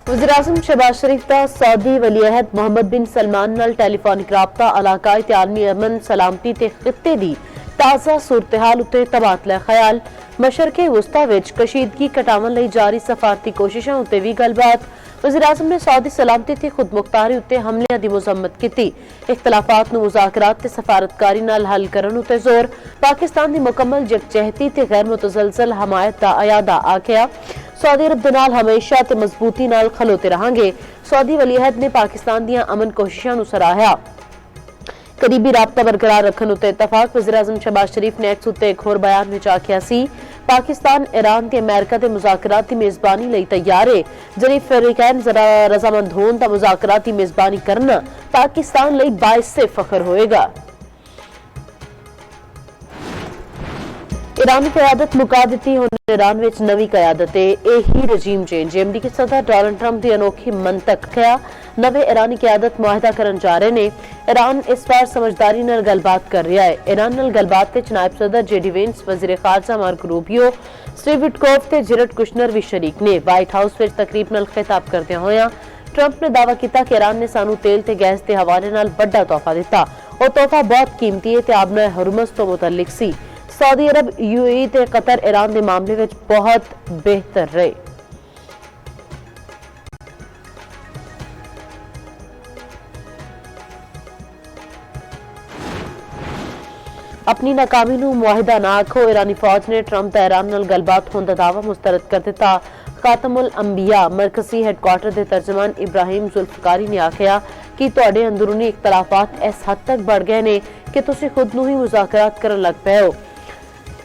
वज़ीर-ए-आज़म शहबाज शरीफ का सऊदी वली-अहद मोहम्मद बिन सलमान नाल टेलीफोनिक राबता इलाकाई ते आलमी अमन सलामती ते खित्ते दी ताज़ा सूरत-हाल उत्ते तबादला ख्याल मशरक़े वुस्ता विच कशीदगी घटावन लई जारी सफारती कोशिशां उत्ते भी गलबात। वज़ीर-ए-आज़म ने सऊदी सलामती ते खुदमुख्तारी उत्ते हमलियां दी मुज़म्मत कीती। इख्तलाफात नूं मुज़ाकरात ते सफारतकारी नाल हल करन उत्ते जोर। पाकिस्तान दी मुकम्मल यकजहती ते गैर मुतज़लज़ल हमायत दा अयादा आखिया। सऊदी अरब दे नाल हमेशा ते मजबूती नाल खलोते रहांगे। सऊदी वली-अहद ने पाकिस्तान दियां अमन कोशिशां नूं सराहया। करीबी राबता बरकरार रखन उत्ते इतफाक। वज़ीर-ए-आज़म शहबाज शरीफ ने एक्स उत्ते एक होर बयान विच आखिया सी पाकिस्तान ईरान ते अमेरिका दे मुज़ाकरात दी मेज़बानी लई तैयार है। जरी फरीकैन रजामंद होन तां मुज़ाकरात दी मेज़बानी करना पाकिस्तान लई बाइस फखर होएगा। ईरानी क़यादत मुका दित्ती। हुण ईरान विच नवी क़यादत है। यही रजीम चेंज अमरीकी सदर डोनाल्ड ट्रंप की अनोखी मंतक क्या नवे ईरानी क़यादत मुआहदा करन जा रहे ने। ईरान इस बार समझदारी नाल गलबात कर रहा है। ईरान नाल गलबात विच नायब सदर जेडी वेंस, वज़ीर खारजा मार्को रूबियो, स्टीव विटकोफ ते जैरेड कुशनर भी शरीक ने। व्हाइट हाउस विच तकरीब नाल खिताब करदे होया ट्रंप ने दावा किया कि ईरान ने सानू तेल ते गैस के हवाले नाल बड़ा तोहफा दिता। और तोहफा बहुत कीमती है ते आबना हुरमस तो मुतल्लिक सी। सऊदी अरब, यूएई ते कतर ईरान के मामले में बहुत बेहतर रहे। अपनी नाकामी नूं मुआहिदा ना आखो। ईरानी फौज ने ट्रंप दा ईरान नाल गलबात होने का दावा मुस्तरद कर दिता। खातमुल अंबिया मरकजी हैडक्वार्टर के तर्जमान इब्राहिम जुल्फकारी ने आखिया कि तुहाडे अंदरूनी इख्तलाफात इस हद तक बढ़ गए ने कि तुसीं खुद नूं ही मुज़ाकरात करन लग पे हो।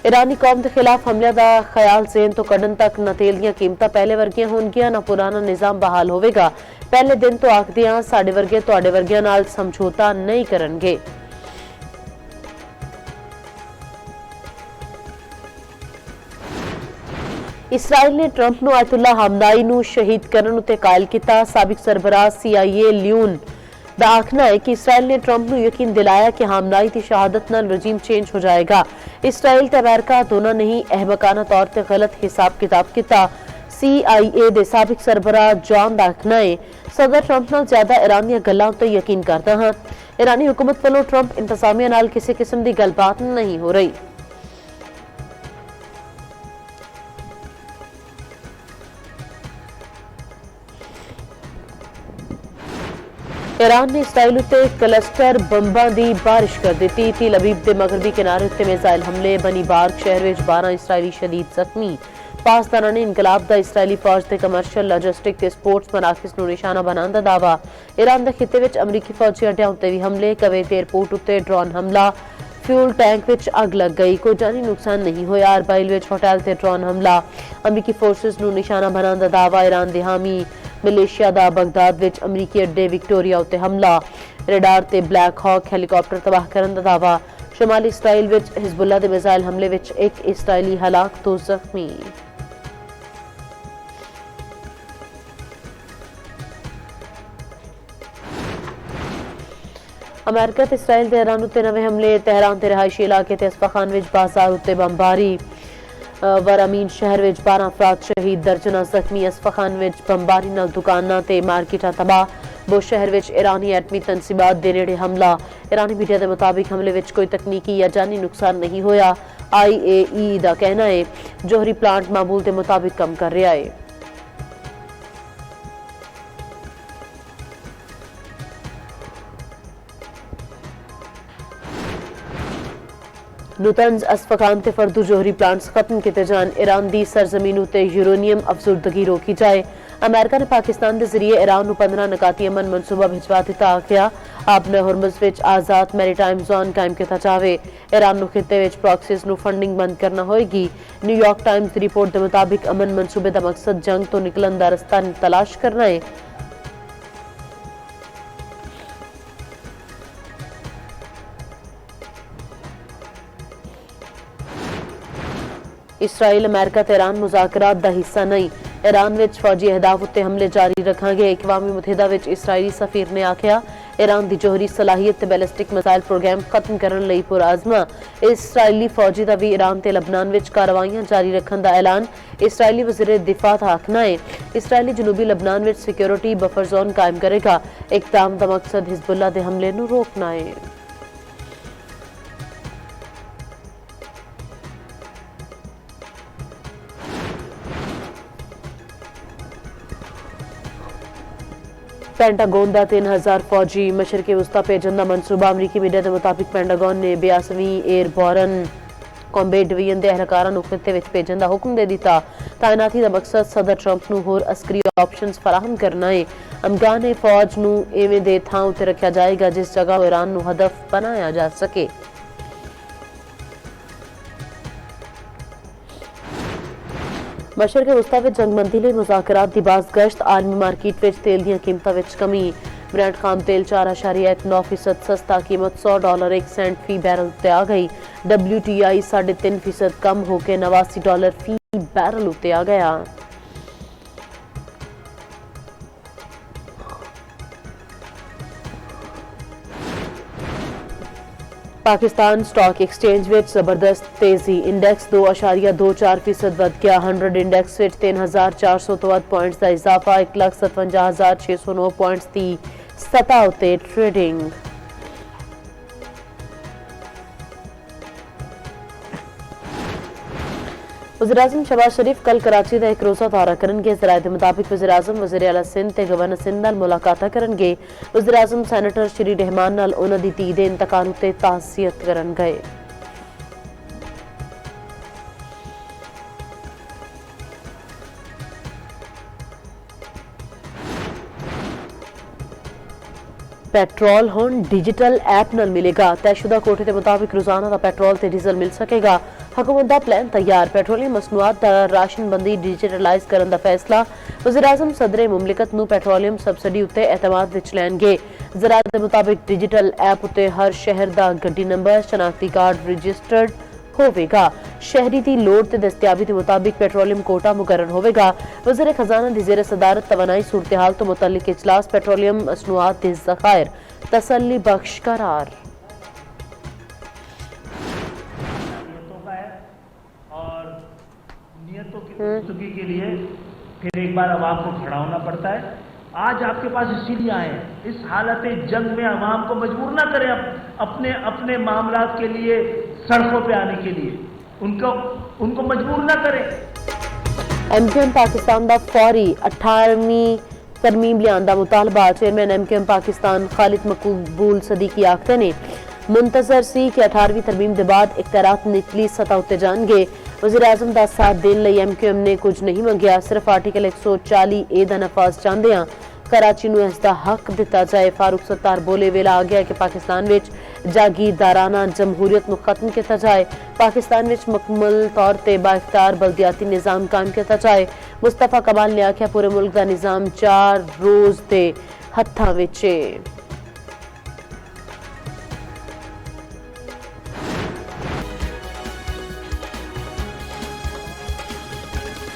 ईरानी कौम के खिलाफ हमलियां दा ख्याल ज़हन तो कढ़न तक न तेल दीयां कीमतां पहले वर्गियां होणगियां न पुराना निज़ाम बहाल होवेगा। पहले दिन तो आखदियां साडे वर्गे तुहाडे वर्गियां नाल समझौता नहीं करनगे। इसराइल ने ट्रंप नूं आयतुल्ला हमनाई नूं शहीद करन उत्ते कायल किया। साबिक सरबराह CIA लियून दा आखना है कि इसराइल ने ट्रंप नूं यकीन दिलाया कि हमनाई की शहादत नाल रजीम चेंज हो जाएगा। इसराइल ते अमेरिका दोनों ने ही अहमकाना तौर पर गलत हिसाब किताब किया। CIA दे साबिक सरबराह जॉन दा आखना है सदर ट्रंप नाल ज्यादा ईरान दीयां गल्लां उत्ते यकीन करदा हां। ईरानी हुकूमत वालों ट्रंप इंतजामिया नाल किसी किस्म की गलबात नहीं हो रही। ईरान ने इसराइल उत्ते क्लस्टर बंबां दी बारिश कर दी। तेल अवीव के मगरबी किनारे उत्ते मिसाइल हमले। बनी बार्ग शहर में 12 इसराइली शदीद जख्मी। पासदारान इनकलाब दा इसराइली फौज के कमर्शियल लॉजिस्टिक ते स्पोर्ट्स मराकज़ नूं निशाना बनाने का दावा। ईरान के खिते में अमरीकी फौजी अड्डियां उत्ते भी हमले। कवेत एयरपोर्ट उत्ते ड्रोन हमला। फ्यूल टैंक विच अग लग गई। कोई जानी नुकसान नहीं होया। अरबाइल विच होटल ते ड्रोन हमला। अमरीकी फोर्सेस नूं निशाना बनाने का दावा। ईरान दे हामी मलेशिया दा बगदाद विच अमरीकी अड्डे विक्टोरिया उत्ते हमला। रेडार ते ब्लैक हॉक हेलीकॉप्टर तबाह करने का दावा। शुमाली इसराइल विच हिजबुल्ला दे मिसाइल हमले विच एक इसराइली हलाक तो जख्मी। अमेरिका ते इसराइल दे ईरान उत्ते नवे हमले। तेहरान ते रिहायशी इलाके ते अस्फाखान विच बाजार उत्ते बमबारी। वरामीन शहर विच 12 अफराद शहीद, दर्जना जख्मी। अस्फाखान विच बमबारी नाल दुकानां ते मार्केटां तबाह। बुश शहर विच ईरानी एटमी तनसीबात दे नेड़े हमला। ईरानी मीडिया के मुताबिक हमले विच कोई तकनीकी या जानी नुकसान नहीं होया। IAEA दा कहना है जोहरी प्लांट मामूल के मुताबिक काम कर रहा है। नुतंज अस्फाकान ते फर्दू जोहरी प्लांट्स खत्म किए जान। ईरान दी सरजमीन उत्ते यूरेनियम अफसुर्दगी रोकी जाए। अमेरिका ने पाकिस्तान के जरिए ईरान नूं 15 नकाती अमन मनसूबा भिजवा दिता। आखिया आपने हुरमुज़ विच आज़ाद मैरीटाइम जोन कायम किया जाए। ईरान नूं खिते विच प्रॉक्सीज़ नूं फंडिंग बंद करना होएगी। न्यूयॉर्क टाइम्स की रिपोर्ट के मुताबिक अमन मनसूबे का मकसद जंग तो निकलन का रस्ता तलाश करना है। इसराइल अमेरिका ते ईरान मुज़ाकरात दा हिस्सा नहीं। ईरान विच फौजी अहदाफ उत्ते हमले जारी रखांगे। अक़वामी मुत्तहिदा विच इसराइली सफीर ने आखिया ईरान की जोहरी सलाहियत ते बैलिस्टिक मिसाइल प्रोग्राम खत्म करने लई पुरआज़मा इसराइली फौजी का भी ईरान ते लबनान विच कार्रवाइयां जारी रखने का ऐलान। इसराइली वज़ीर दिफा का आखना है इसराइली जनूबी लबनान विच सिक्योरिटी बफर जोन कायम करेगा। इकदाम का मकसद हिजबुल्लाह के हमले नूं रोकना है। पेंटागन का 3000 फौजी मशरक़े वस्ता भेजने का मनसूबा। अमरीकी मीडिया के मुताबिक पेंटागन ने 82वीं एयरबोर्न कॉम्बैट डिवीजन के एहलकारां नूं खित्ते विच भेजने का हुक्म दे दिता। तैनाती का मकसद सदर ट्रंप नूं होर अस्करी ऑप्शनस फराहम करना है। अमगाने फौज नूं इवें दे थां उत्ते रखा जाएगा जिस जगह ईरान नूं हदफ बनाया जा सके। मशरक़े वस्ता विच जंगबंदी लई मुज़ाकरात दी बाज़ गश्त। आलमी मार्केट विच तेल दी कीमतां विच कमी। ब्रेंट खाम तेल 4.9% सस्ता, कीमत $100 1 सेंट फी बैरल उत्ते आ गई। WTI 3.5% कम होकर $89 फी बैरल उत्ते आ गया। पाकिस्तान स्टॉक एक्सचेंज विच जबरदस्त तेजी। इंडेक्स 2.24% वध गया। 100 इंडेक्स विच 3400 तो वध पॉइंट्स का इजाफा। 1,57,609 पॉइंट्स की सतह उत्ते ट्रेडिंग। वज़ीर-ए-आज़म शहबाज शरीफ कल कराची का एक रोज़ा दौरा करेंगे। ज़राए के मुताबिक वज़ीर-ए-आज़म वज़ीर आला सिंध ते गवर्नर सिंध नाल मुलाकात करेंगे। वज़ीर-ए-आज़म सैनेटर श्री रहमान नाल उन्हां दी धी दे इंतकाल उत्ते ताज़ियत करन गए। पेट्रोल हुण डिजिटल ऐप नाल मिलेगा। तयशुदा कोटे के मुताबिक रोजाना का पेट्रोल ते डीजल मिल सकेगा। हुकूमत का प्लान तैयार। पेट्रोलियम मसनूआत का राशनबंदी डिजिटलाइज करने का फैसला। वज़ीर-ए-आज़म सदर मुमलिकत नूं पेट्रोलियम सबसिडी उत्ते एतमाद विच लैणगे। ज़राए के मुताबिक डिजिटल ऐप उत्ते हर शहर का गड्डी नंबर शनाख्ती कार्ड रजिस्टर्ड होवेगा। शहरी की लोड़ ते दस्तयाबी के मुताबिक पेट्रोलियम कोटा मुकर्रर होवेगा। वज़ीर खजाना दी ज़ेर सदारत तवानाई सूरत हाल तो मुतल्लिक इजलास। पेट्रोलियम मसनूआत के ज़खायर तसल्ली बख्श करार। और नियतों की दुरुस्तगी के लिए फिर एक बार अवाम को खड़ा होना पड़ता है। आज आपके पास इसीलिए आए हैं। इस हालत जंग में अवाम को मजबूर ना करें अपने अपने मामलात के लिए सड़कों पे आने के लिए। उनको मजबूर ना करें। MQM पाकिस्तान का फौरी 18वीं तरमीम लियान का मुतालबा। चेयरमैन MQM पाकिस्तान खालिद मकबूल सदीकी आखते ने मुंतजर सी कि 18वीं तरमीम के बाद इख्तियारात निचली सतह उत्ते जाएंगे। वज़ीर-ए-आज़म का साथ देने लई MQM ने कुछ नहीं मंगया, सिर्फ आर्टिकल 140A का नफाज चाहते हैं। कराची नूं इसका हक दिता जाए। फारूक सत्तार बोले वेला आ गया कि पाकिस्तान विच जागीरदाराना जमहूरियत नूं खत्म किया जाए। पाकिस्तान विच मुकम्मल तौर पर बाइख्तियार बल्दियाती निज़ाम कायम किया जाए। मुस्तफा कमाल ने आख्या पूरे मुल्क का निज़ाम 4 रोज़ के हत्थां विच है।